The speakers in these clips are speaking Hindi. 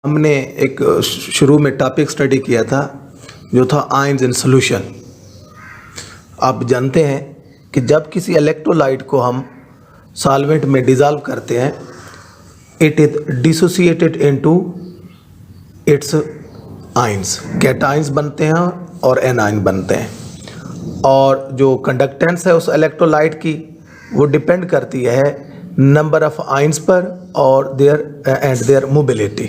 हमने एक शुरू में टॉपिक स्टडी किया था जो था आयंस इन सॉल्यूशन। आप जानते हैं कि जब किसी इलेक्ट्रोलाइट को हम सॉल्वेंट में डिज़ोल्व करते हैं, it is dissociated into its ions. Cations बनते हैं और एनायन बनते हैं, और जो कंडक्टेंस है उस इलेक्ट्रोलाइट की वो डिपेंड करती है नंबर ऑफ आयंस पर और देयर मोबिलिटी।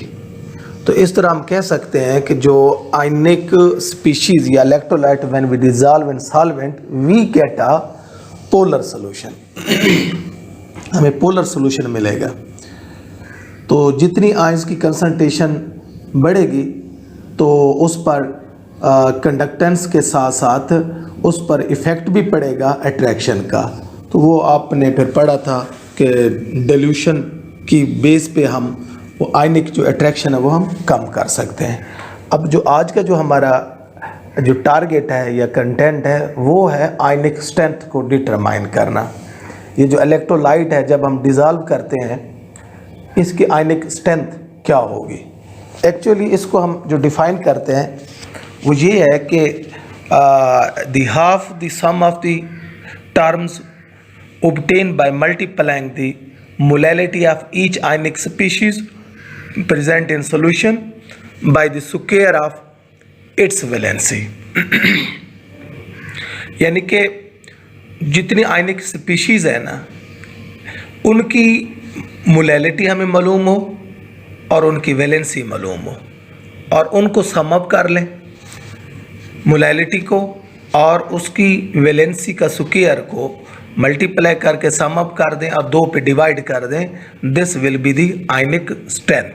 तो इस तरह हम कह सकते हैं कि जो आयनिक स्पीशीज या electrolyte when we dissolve in solvent we get a polar solution. हमें पोलर सॉल्यूशन मिलेगा। तो जितनी आयंस की कंसंट्रेशन बढ़ेगी तो उस पर कंडक्टेंस के साथ साथ उस पर इफ़ेक्ट भी पड़ेगा अट्रैक्शन का। तो वो आपने फिर पढ़ा था कि डिल्यूशन की बेस पे हम वो आयनिक जो अट्रैक्शन है वो हम कम कर सकते हैं। अब जो आज का जो हमारा जो टारगेट है या कंटेंट है वो है आयनिक स्ट्रेंथ को डिटरमाइन करना। ये जो इलेक्ट्रोलाइट है जब हम डिसॉल्व करते हैं इसकी आयनिक स्ट्रेंथ क्या होगी। एक्चुअली इसको हम जो डिफाइन करते हैं वो ये है कि the half the sum of the terms obtained by multiplying the molality of each ionic species present in solution by the square of its valency। यानी कि जितनी आयनिक स्पीशीज है ना उनकी मोलैलिटी हमें मालूम हो और उनकी वैलेंसी मालूम हो और उनको सम अप कर लें मोलैलिटी को और उसकी वैलेंसी का स्क्वायर को मल्टीप्लाई करके सम अप कर दें और 2 पे डिवाइड कर दें। This will be the ionic strength.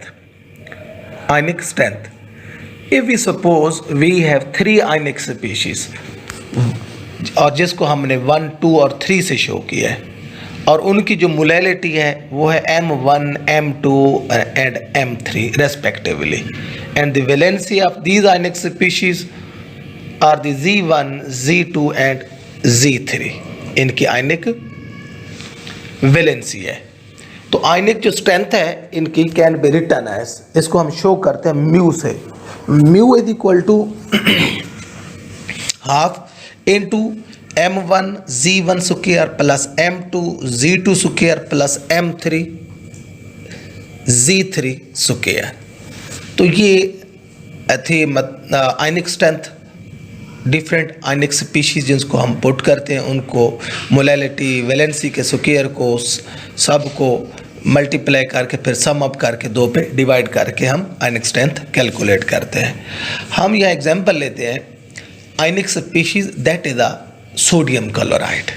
Ionic strength if we suppose we have 3 ionic species और जिसको हमने 1, 2 और 3 से शो किया है और उनकी जो मोलैलिटी है वो है M1, M2 and M3 respectively, and the valency of these ionic species are the Z1, Z2 and Z3। इनकी आयनिक वैलेंसी है। तो आयनिक जो स्ट्रेंथ है इनकी कैन बी रिटन एज, इसको हम शो करते हैं म्यू से। Mu is equal to half into M1 Z1 square plus M2 Z2 square plus M3 Z3 square. तो ये थी ionic strength. Different ionic species जिनको हम पुट करते हैं उनको मोलैलिटी वैलेंसी के स्क्वायर को सब को मल्टीप्लाई करके फिर सम अप करके 2 पे डिवाइड करके हम आयनिक स्ट्रेंथ कैलकुलेट करते हैं। हम यह एग्जांपल लेते हैं ionic species that is a sodium chloride.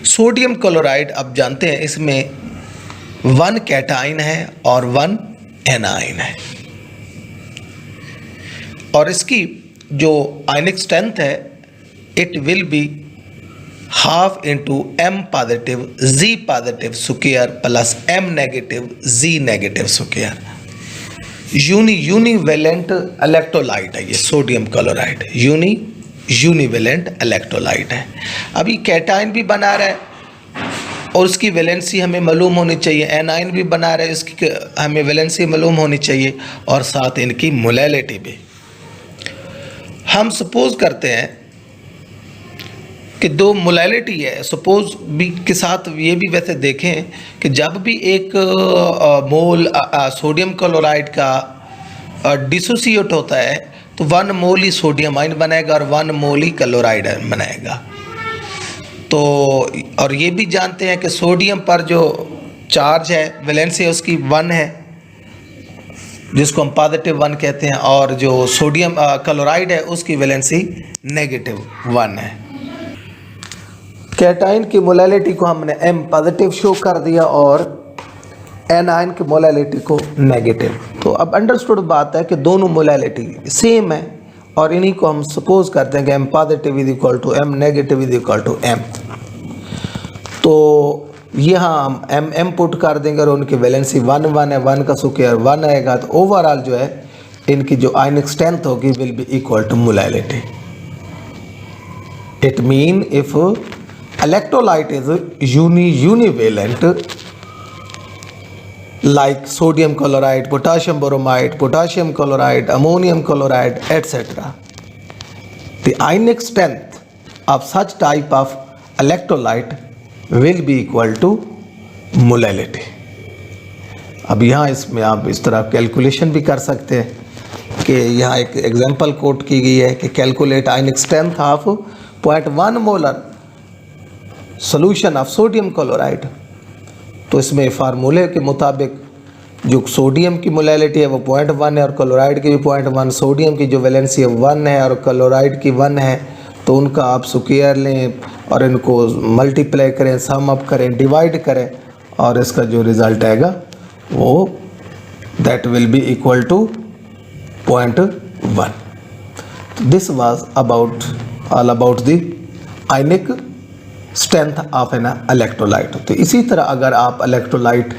Sodium chloride आप जानते हैं इसमें 1 कैटायन है और 1 एनायन है, और इसकी जो आयनिक स्ट्रेंथ है it will be half into M positive Z positive square plus M negative Z negative square. Univalent electrolyte है ये सोडियम क्लोराइड। यूनिवेलेंट इलेक्ट्रोलाइट है। अभी कैटायन भी बना रहा है और उसकी वैलेंसी हमें मालूम होनी चाहिए, एनायन भी बना रहा है इसकी हमें वैलेंसी मालूम होनी चाहिए, और साथ इनकी मोलैलिटी भी। हम सपोज करते हैं कि 2 मोलैलिटी है सपोज भी के साथ ये भी वैसे देखें कि जब भी एक मोल सोडियम क्लोराइड का डिसोसिएट होता है तो 1 मोल ही सोडियम आयन बनाएगा और 1 मोल ही क्लोराइड आयन बनाएगा। तो और ये भी जानते हैं कि सोडियम पर जो चार्ज है वैलेंसी उसकी 1 है जिसको हम पॉजिटिव 1 कहते हैं, और जो सोडियम क्लोराइड है उसकी वैलेंसी नेगेटिव 1 है। कैटायन की मोलैलिटी को हमने M पॉजिटिव शो कर दिया और एनायन की मोलैलिटी को नेगेटिव। तो अब अंडरस्टूड बात है कि दोनों मोलैलिटी सेम है और इन्हीं को हम सपोज करते हैं कि M positive is equal to M negative is equal to M। तो यहाँ हम M पुट कर देंगे और उनकी वैलेंसी 1 है, 1 का स्क्वायर 1 आएगा। तो ओवरऑल जो है इनकी जो आयनिक स्ट्रेंथ होगी will be equal to molality. It mean if electrolyte is univalent like sodium chloride, potassium bromide, potassium chloride, ammonium chloride, etc. The ionic strength of such type of electrolyte will be equal to molality. अब यहाँ इसमें आप इस तरह कैलकुलेशन भी कर सकते हैं कि यहाँ एक एग्जांपल कोट की गई है कि calculate ionic strength of 0.1 molar solution of sodium chloride. तो इसमें फार्मूले के मुताबिक जो सोडियम की मोलैलिटी है वो 0.1 है और क्लोराइड की भी 0.1, सोडियम की जो वैलेंसी है 1 है और क्लोराइड की 1 है, तो उनका आप स्क्वायर लें और इनको मल्टीप्लाई करें, सम अप करें, डिवाइड करें और इसका जो रिज़ल्ट आएगा वो that will be equal to 0.1. This was about all about the ionic strength of an electrolyte. तो इसी तरह अगर आप इलेक्ट्रोलाइट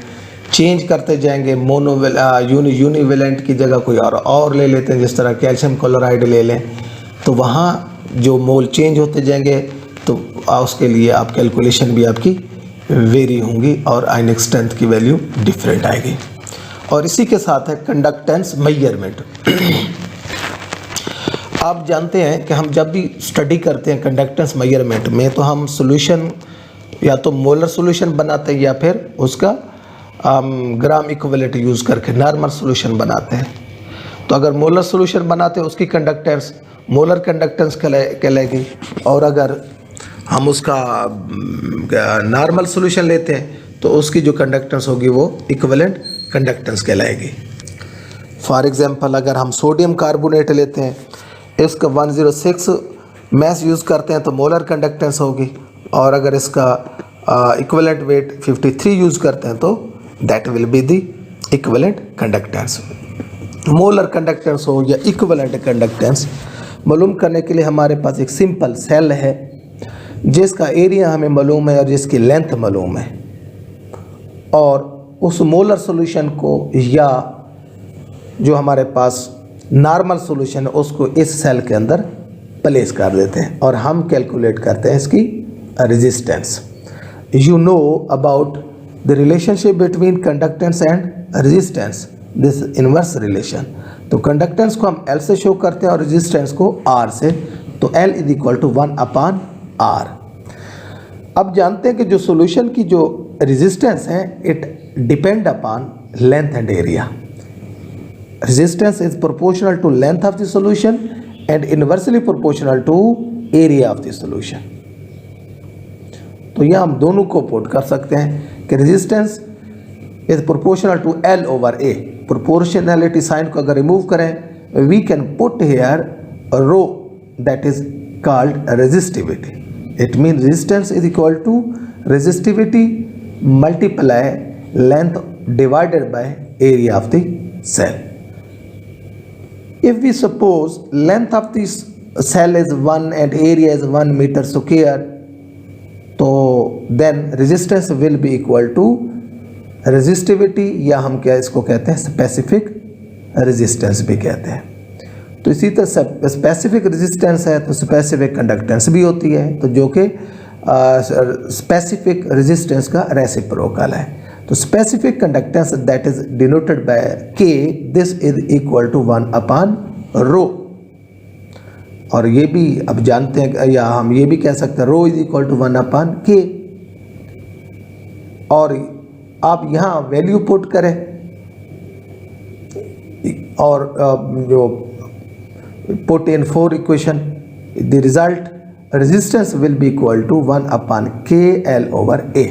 चेंज करते जाएंगे, यूनिवेलेंट की जगह कोई और ले लेते हैं, जिस तरह कैल्शियम क्लोराइड ले लें, तो वहाँ जो मोल चेंज होते जाएंगे तो उसके लिए आप कैलकुलेशन भी आपकी वेरी होंगी और आयनिक स्ट्रेंथ की वैल्यू डिफरेंट आएगी। और इसी के साथ है कंडक्टेंस मेजरमेंट। आप जानते हैं कि हम जब भी स्टडी करते हैं कंडक्टेंस मेजरमेंट में तो हम सॉल्यूशन या तो मोलर सॉल्यूशन बनाते हैं या फिर उसका ग्राम इक्विवेलेंट यूज़ करके नॉर्मल सॉल्यूशन बनाते हैं। तो अगर मोलर सॉल्यूशन बनाते हैं उसकी कंडक्टेंस मोलर कंडक्टेंस कहलाएगी, और अगर हम उसका नॉर्मल सॉल्यूशन लेते हैं तो उसकी जो कंडक्टेंस होगी वो इक्विवेलेंट कंडक्टेंस कहलाएगी। फॉर एग्जांपल अगर हम सोडियम कार्बोनेट लेते हैं, इसका 106 मैस यूज़ करते हैं तो मोलर कंडक्टेंस होगी, और अगर इसका इक्विवेलेंट वेट 53 यूज़ करते हैं तो that will be the equivalent conductance. Molar conductance हो या इक्विवेलेंट कंडक्टेंस मालूम करने के लिए हमारे पास एक सिंपल सेल है जिसका एरिया हमें मालूम है और जिसकी लेंथ मालूम है, और उस मोलर सॉल्यूशन को या जो हमारे पास नॉर्मल सॉल्यूशन है उसको इस सेल के अंदर प्लेस कर देते हैं और हम कैलकुलेट करते हैं इसकी resistance. You know about the relationship between conductance and resistance, this inverse relation. तो कंडक्टेंस को हम L से शो करते हैं और रेजिस्टेंस को R से, तो L is equal to 1/R। अब जानते हैं कि जो सॉल्यूशन की जो रेजिस्टेंस है it depend upon length and area. Resistance is proportional to length of the solution and inversely proportional to area of the solution. तो यह हम दोनों को पुट कर सकते हैं कि resistance is proportional to L/A। Proportionality sign को अगर रिमूव करें we can put here rho that is called resistivity. It mean resistance is equal to resistivity multiply length divided by area of the cell. If we suppose length of this cell is 1 and area is 1 meter square, तो then resistance will be equal to resistivity, या हम क्या इसको कहते हैं स्पेसिफिक रेजिस्टेंस भी कहते हैं। तो इसी तरह स्पेसिफिक रेजिस्टेंस है तो स्पेसिफिक कंडक्टेंस भी होती है, तो जो कि स्पेसिफिक रेजिस्टेंस का रेसिप्रोकल है। तो specific conductance that is denoted by K, this is equal to 1/ρ। और ये भी अब जानते हैं, या हम ये भी कह सकते हैं ρ इज इक्वल टू 1/K। और आप यहाँ वैल्यू पुट करें और जो put in 4 equation, the result resistance will be equal to 1/KL/A।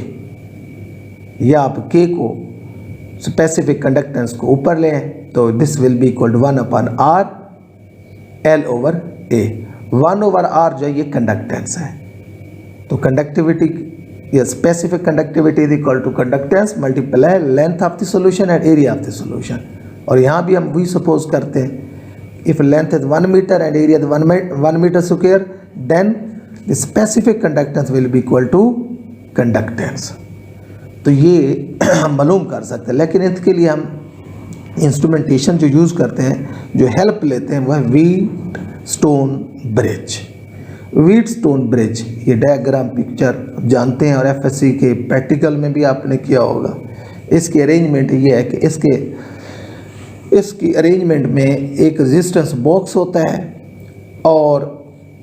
या आप K को स्पेसिफिक कंडक्टेंस को ऊपर लें तो this will be equal to 1/R L/A। 1/R जो ये कंडक्टेंस है, तो कंडक्टिविटी या specific conductivity is equal to conductance multiply length of the solution and area of the solution. और यहाँ भी हम वही सपोज करते हैं if length is 1 metre and area is 1 metre square then the specific conductance will be equal to conductance. तो ये हम मालूम कर सकते हैं, लेकिन इसके लिए हम इंस्ट्रूमेंटेशन जो यूज़ करते हैं, जो हेल्प लेते हैं, वह है व्हीटस्टोन ब्रिज। व्हीटस्टोन ब्रिज ये डायग्राम पिक्चर जानते हैं और FSC के प्रैक्टिकल में भी आपने किया होगा इसकी अरेंजमेंट ये है कि इसकी अरेंजमेंट में एक रेजिस्टेंस बॉक्स होता है और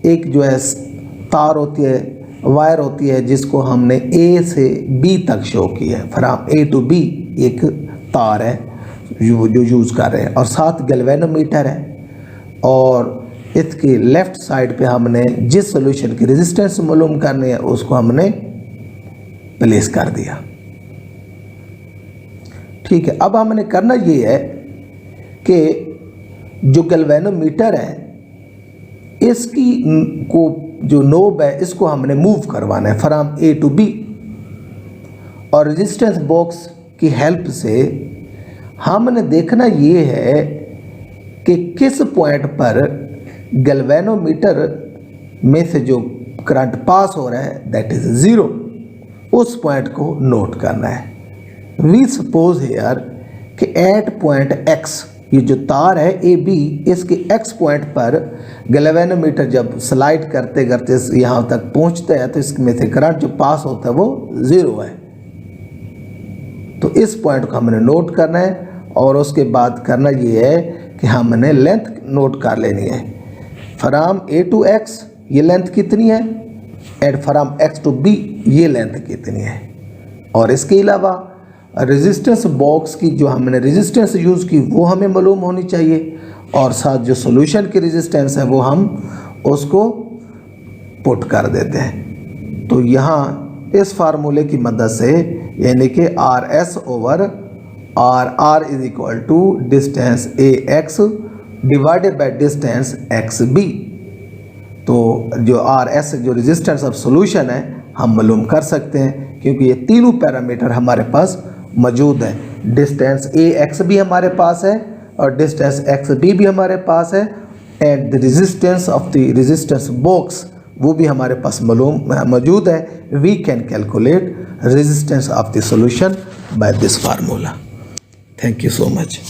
एक जो है तार होती है, वायर होती है, जिसको हमने ए से बी तक शो किया है। फ्रॉम ए टू बी एक तार है जो यूज़ कर रहे हैं, और साथ गैल्वेनोमीटर है, और इसके लेफ़्ट साइड पे हमने जिस सॉल्यूशन की रेजिस्टेंस मालूम करनी है उसको हमने प्लेस कर दिया। ठीक है, अब हमने करना ये है कि जो गैल्वेनोमीटर है इसकी को जो नोब है इसको हमने मूव करवाना है फ्रॉम ए टू बी, और रेजिस्टेंस बॉक्स की हेल्प से हमने देखना ये है कि किस पॉइंट पर गैल्वेनोमीटर में से जो करंट पास हो रहा है दैट इज 0, उस पॉइंट को नोट करना है। वी सपोज हियर कि एट पॉइंट एक्स, ये जो तार है ए बी, इसके एक्स पॉइंट पर गैल्वेनोमीटर जब स्लाइड करते करते यहाँ तक पहुँचता है तो इसमें से करंट जो पास होता है वो 0 है। तो इस पॉइंट को हमने नोट करना है, और उसके बाद करना ये है कि हमने लेंथ नोट कर लेनी है। फ्रॉम ए टू एक्स ये लेंथ कितनी है, and from X to B ये लेंथ कितनी है। और इसके अलावा रेजिस्टेंस बॉक्स की जो हमने रेजिस्टेंस यूज़ की वो हमें मालूम होनी चाहिए, और साथ जो सॉल्यूशन की रेजिस्टेंस है वो हम उसको पुट कर देते हैं। तो यहाँ इस फार्मूले की मदद से यानी कि R S over R is equal to distance A X divided by distance X B, तो जो आर एस जो रेजिस्टेंस ऑफ सॉल्यूशन है हम मालूम कर सकते हैं, क्योंकि ये तीनों पैरामीटर हमारे पास मौजूद हैं। डिस्टेंस ए एक्स भी हमारे पास है और डिस्टेंस एक्स बी भी हमारे पास है, and the resistance of the resistance box वो भी हमारे पास मौजूद है। We can calculate resistance of the solution by this formula. Thank you so much.